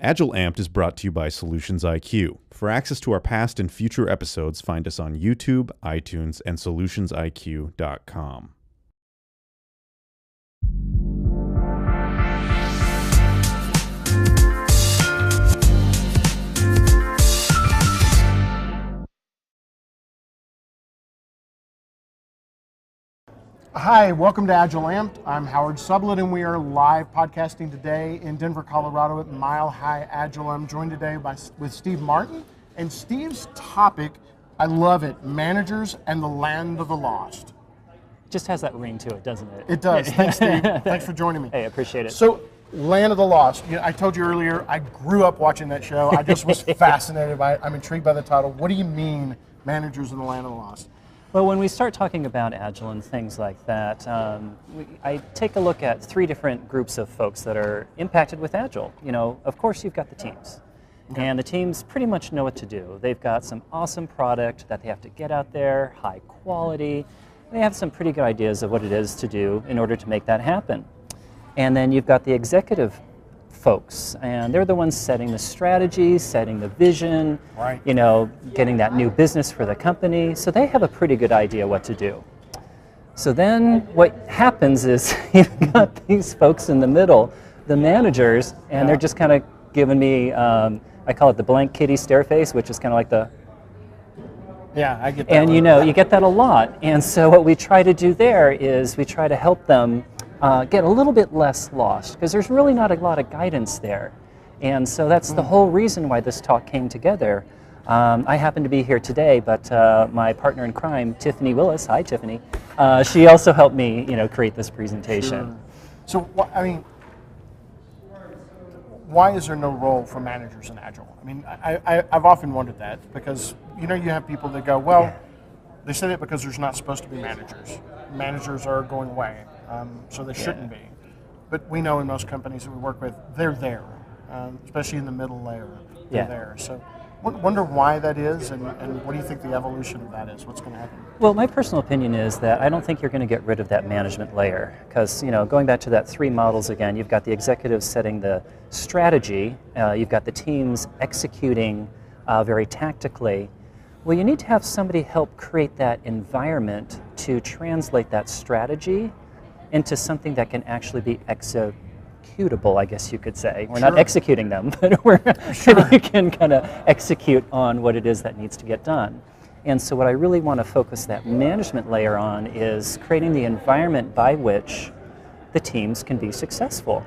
Agile Amped is brought to you by Solutions IQ. For access to our past and future episodes, find us on YouTube, iTunes, and solutionsiq.com. Hi, welcome to Agile Amped. I'm Howard Sublett, and we are live podcasting today in Denver, Colorado at Mile High Agile. I'm joined today with Steve Martin, and Steve's topic, I love it, Managers and the Land of the Lost. Just has that ring to it, doesn't it? It does. Thanks, Steve. Thanks for joining me. Hey, I appreciate it. So, Land of the Lost. You know, I told you earlier, I grew up watching that show. I just was fascinated by it. I'm intrigued by the title. What do you mean, Managers and the Land of the Lost? Well, when we start talking about Agile and things like that, I take a look at three different groups of folks that are impacted with Agile. You know, of course, you've got the teams. Okay. And the teams pretty much know what to do. They've got some awesome product that they have to get out there, high quality. They have some pretty good ideas of what it is to do in order to make that happen. And then you've got the executive folks, and they're the ones setting the strategy, setting the vision, right. You know, getting that new business for the company. So they have a pretty good idea what to do. So then what happens is you've got these folks in the middle, the managers, and they're just kind of giving me, I call it the blank kitty stare face, which is kind of like the... Yeah, I get that. And you know, you get that a lot. And so what we try to do there is we try to help them get a little bit less lost, because there's really not a lot of guidance there. And so that's the whole reason why this talk came together. I happen to be here today, but my partner in crime, Tiffany Willis, hi Tiffany, she also helped me, you know, create this presentation. Sure. So, I mean, why is there no role for managers in Agile? I mean, I've often wondered that, because, you know, you have people that go, well, they say that because there's not supposed to be managers. Managers are going away. So they shouldn't be. But we know in most companies that we work with, they're there, especially in the middle layer, they're there. So wonder why that is, and what do you think the evolution of that is? What's going to happen? Well, my personal opinion is that I don't think you're going to get rid of that management layer, because, you know, going back to that three models again, you've got the executives setting the strategy, you've got the teams executing very tactically. Well, you need to have somebody help create that environment to translate that strategy into something that can actually be executable, I guess you could say. We're not executing them, but you can kind of execute on what it is that needs to get done. And so what I really want to focus that management layer on is creating the environment by which the teams can be successful.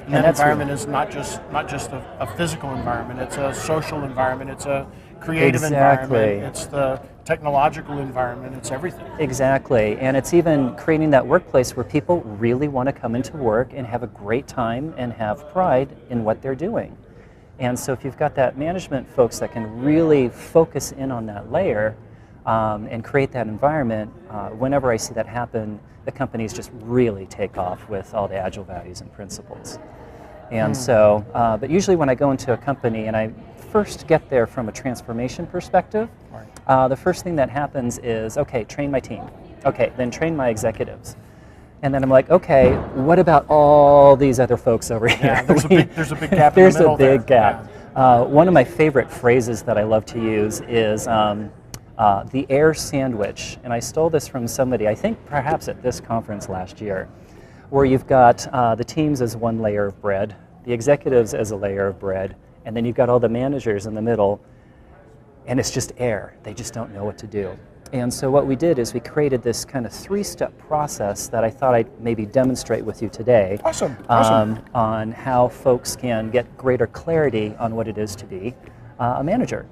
And that environment is not just a physical environment, it's a social environment, it's a creative environment, it's the technological environment, it's everything. Exactly, and it's even creating that workplace where people really want to come into work and have a great time and have pride in what they're doing. And so if you've got that management folks that can really focus in on that layer and create that environment, whenever I see that happen, the companies just really take off with all the Agile values and principles. And so, but usually when I go into a company and I first get there from a transformation perspective, the first thing that happens is, okay, train my team. Okay, then train my executives. And then I'm like, okay, what about all these other folks over here? Yeah, there's a big gap in the middle. There's a big gap. Yeah. One of my favorite phrases that I love to use is the air sandwich. And I stole this from somebody, I think perhaps at this conference last year, where you've got the teams as one layer of bread, the executives as a layer of bread, and then you've got all the managers in the middle, and it's just air. They just don't know what to do. And so what we did is we created this kind of three-step process that I thought I'd maybe demonstrate with you today. Awesome. On how folks can get greater clarity on what it is to be a manager.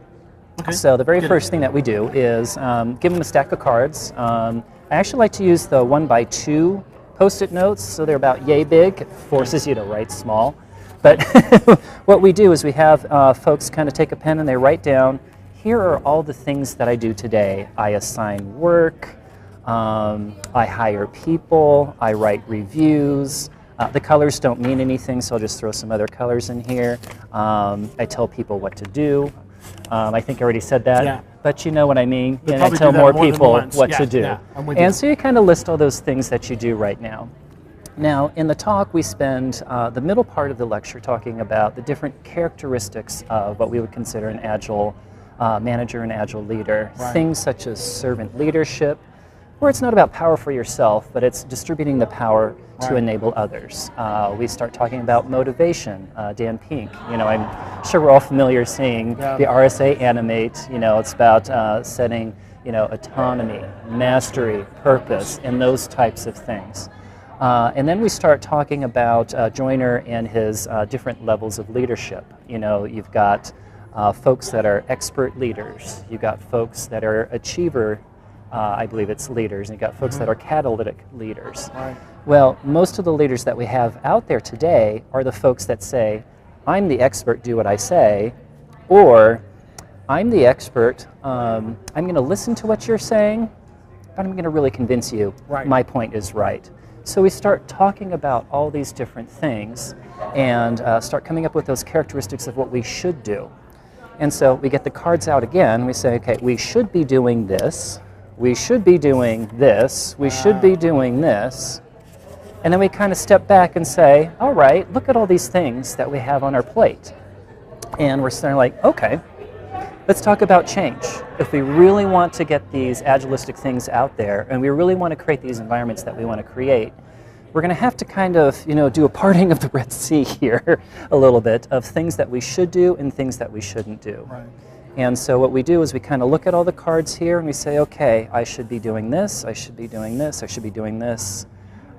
Okay. So the very first thing that we do is give them a stack of cards. I actually like to use the 1x2 Post-it notes, so they're about yay big. It forces you to write small. But what we do is we have folks kind of take a pen and they write down, here are all the things that I do today. I assign work, I hire people, I write reviews. The colors don't mean anything, so I'll just throw some other colors in here. I tell people what to do. I think I already said that. Yeah. But you know what I mean. And I tell more people what to do. Yeah, and so you kind of list all those things that you do right now. Now, in the talk, we spend the middle part of the lecture talking about the different characteristics of what we would consider an agile manager and agile leader. Right. Things such as servant leadership, where it's not about power for yourself, but it's distributing the power to enable others. We start talking about motivation. Dan Pink, I'm sure we're all familiar seeing the RSA animate. It's about setting, autonomy, mastery, purpose, and those types of things. And then we start talking about Joyner and his different levels of leadership. You've got folks that are expert leaders. You've got folks that are achiever, I believe it's leaders. And you've got folks that are catalytic leaders. Right. Well, most of the leaders that we have out there today are the folks that say, I'm the expert, do what I say, or I'm the expert, I'm going to listen to what you're saying, but I'm going to really convince you my point is right. So we start talking about all these different things and start coming up with those characteristics of what we should do. And so we get the cards out again. We say, okay, we should be doing this. We should be doing this. We should be doing this. And then we kind of step back and say, all right, look at all these things that we have on our plate. And we're starting like, okay, let's talk about change. If we really want to get these agilistic things out there, and we really want to create these environments that we want to create, we're going to have to kind of, do a parting of the Red Sea here a little bit of things that we should do and things that we shouldn't do. Right. And so what we do is we kind of look at all the cards here and we say, okay, I should be doing this, I should be doing this, I should be doing this.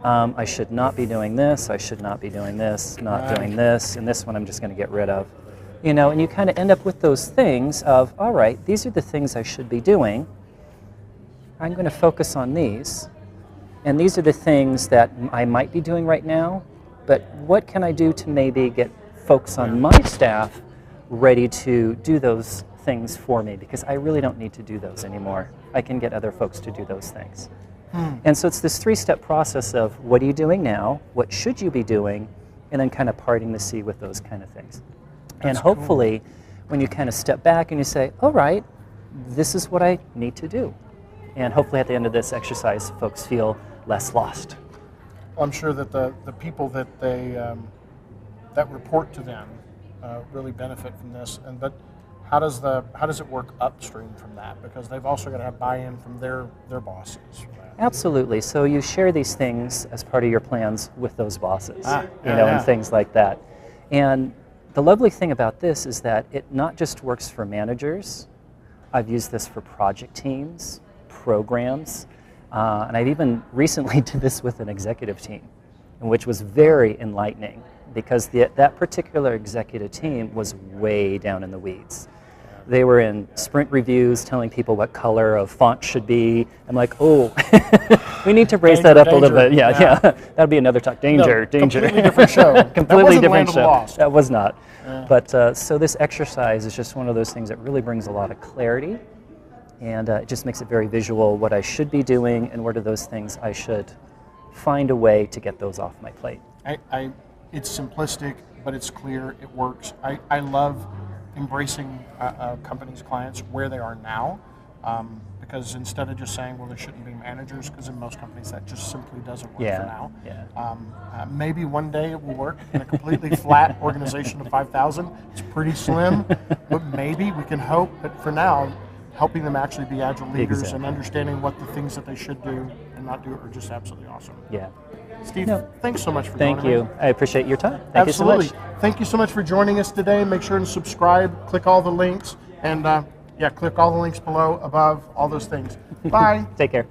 I should not be doing this, I should not be doing this, not doing this, and this one I'm just going to get rid of. And you kind of end up with those things of, all right, these are the things I should be doing. I'm going to focus on these. And these are the things that I might be doing right now, but what can I do to maybe get folks on my staff ready to do those things for me? Because I really don't need to do those anymore. I can get other folks to do those things. And so it's this three-step process of what are you doing now, what should you be doing, and then kind of parting the sea with those kind of things. And hopefully, when you kind of step back and you say, all right, this is what I need to do. And hopefully at the end of this exercise, folks feel less lost. Well, I'm sure that the people that that report to them really benefit from this. But how does it work upstream from that? Because they've also got to have buy-in from their bosses. Right? Absolutely. So you share these things as part of your plans with those bosses, and things like that. And the lovely thing about this is that it not just works for managers. I've used this for project teams, programs, and I've even recently did this with an executive team, which was very enlightening because that particular executive team was way down in the weeds. They were in sprint reviews telling people what color of font should be. I'm like, oh, we need to raise that up a little bit. Yeah. That'd be another talk. Danger. Completely different show. Completely different show. Lost. That was not. Yeah. But so this exercise is just one of those things that really brings a lot of clarity, and it just makes it very visual what I should be doing and what are those things I should find a way to get those off my plate. It's simplistic, but it's clear. It works. I love embracing companies' clients where they are now, because instead of just saying, well, there shouldn't be managers, because in most companies that just simply doesn't work for now. Maybe one day it will work in a completely flat organization of 5,000. It's pretty slim, but maybe we can hope. But for now, helping them actually be agile leaders and understanding what the things that they should do and not do are just absolutely awesome. Yeah. Steve, thanks so much for joining me. Thank you. I appreciate your time. Thank you so much. Thank you so much for joining us today. Make sure to subscribe, click all the links, and click all the links below, above, all those things. Bye. Take care.